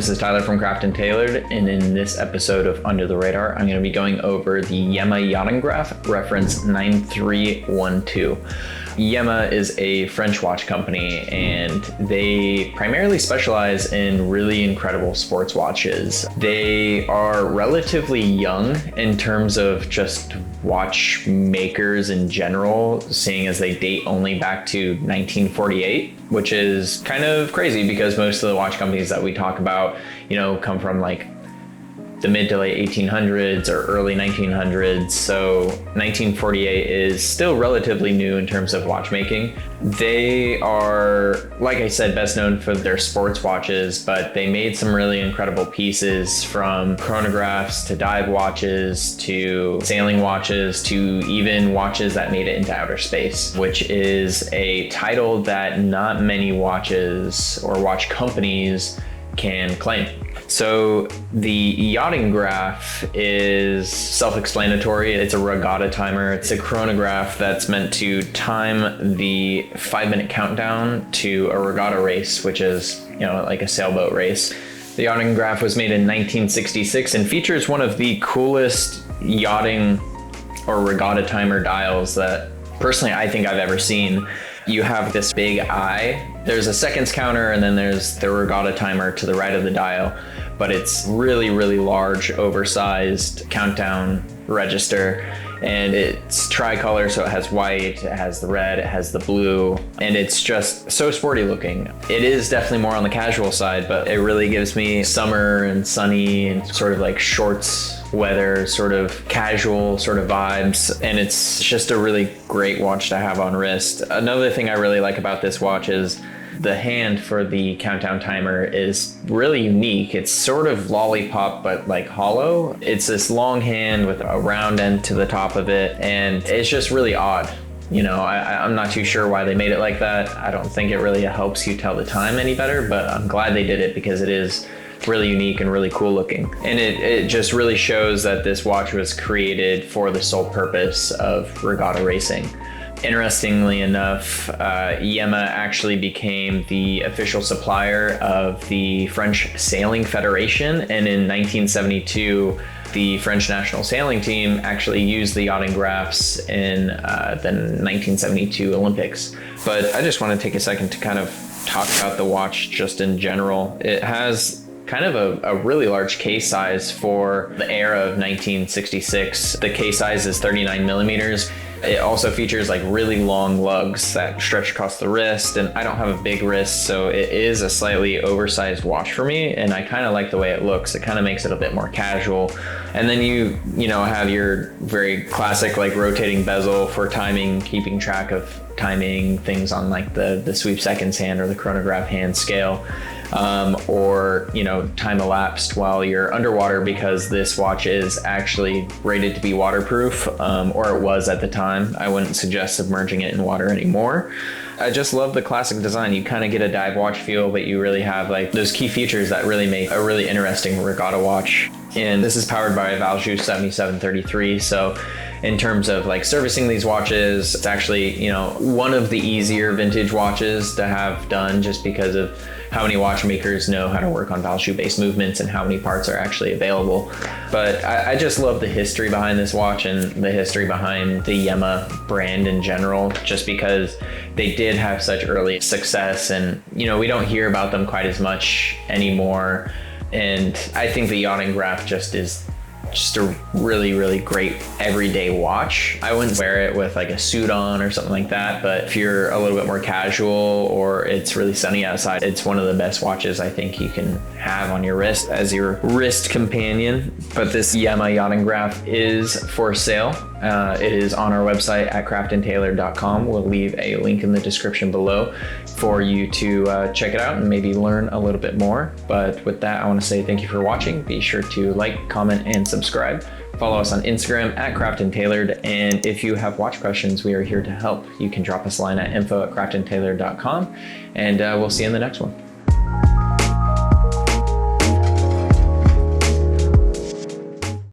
this is Tyler from Craft and Tailored, and in this episode of Under the Radar, I'm going to be going over the Yema Yachtingraf reference 9312. Yema is a French watch company, and they primarily specialize in really incredible sports watches. They are relatively young in terms of just watchmakers in general, seeing as they date only back to 1948, which is kind of crazy because most of the watch companies that we talk about, come from like the mid to late 1800s or early 1900s. So 1948 is still relatively new in terms of watchmaking. They are, like I said, best known for their sports watches, but they made some really incredible pieces, from chronographs to dive watches to sailing watches to even watches that made it into outer space, which is a title that not many watches or watch companies can claim. So the Yachtingraf is self-explanatory. It's a regatta timer. It's a chronograph that's meant to time the 5-minute countdown to a regatta race, which is, like a sailboat race. The Yachtingraf was made in 1966 and features one of the coolest yachting or regatta timer dials that personally I think I've ever seen. You have this big eye. There's a seconds counter, and then there's the regatta timer to the right of the dial, but it's really, really large, oversized countdown register, and it's tricolor, so it has white, it has the red, it has the blue, and it's just so sporty looking. It is definitely more on the casual side, but it really gives me summer and sunny and sort of like shorts weather, sort of casual sort of vibes, and it's just a really great watch to have on wrist. Another thing I really like about this watch is the hand for the countdown timer is really unique. It's sort of lollipop, but like hollow. It's this long hand with a round end to the top of it, and it's just really odd. I'm not too sure why they made it like that. I don't think it really helps you tell the time any better, but I'm glad they did it because it is really unique and really cool looking. And it just really shows that this watch was created for the sole purpose of regatta racing. Interestingly enough, Yema actually became the official supplier of the French Sailing Federation, and in 1972, the French national sailing team actually used the Yachtingrafs in the 1972 Olympics. But I just want to take a second to kind of talk about the watch just in general. It has kind of a really large case size for the era of 1966. The case size is 39 millimeters. It also features like really long lugs that stretch across the wrist, and I don't have a big wrist, so it is a slightly oversized watch for me, and I kind of like the way it looks. It kind of makes it a bit more casual. And then you have your very classic like rotating bezel for timing, keeping track of timing things on like the sweep seconds hand or the chronograph hand scale. Or time elapsed while you're underwater, because this watch is actually rated to be waterproof, or it was at the time. I wouldn't suggest submerging it in water anymore. I just love the classic design. You kind of get a dive watch feel, but you really have like those key features that really make a really interesting regatta watch. And this is powered by Valjoux 7733. So in terms of like servicing these watches, it's actually, one of the easier vintage watches to have done, just because of how many watchmakers know how to work on Valjoux based movements and how many parts are actually available. But I just love the history behind this watch and the history behind the Yema brand in general, just because they did have such early success, and we don't hear about them quite as much anymore. And I think the Yachtingraf is just a really, really great everyday watch. I wouldn't wear it with like a suit on or something like that, but if you're a little bit more casual or it's really sunny outside, it's one of the best watches I think you can have on your wrist as your wrist companion. But this Yema Yachtingraf is for sale. It is on our website at craftandtailored.com. We'll leave a link in the description below for you to check it out and maybe learn a little bit more. But with that, I want to say thank you for watching. Be sure to like, comment, and subscribe. Follow us on Instagram at craftandtailored. And if you have watch questions, we are here to help. You can drop us a line at info@craftandtailored.com, and we'll see you in the next one.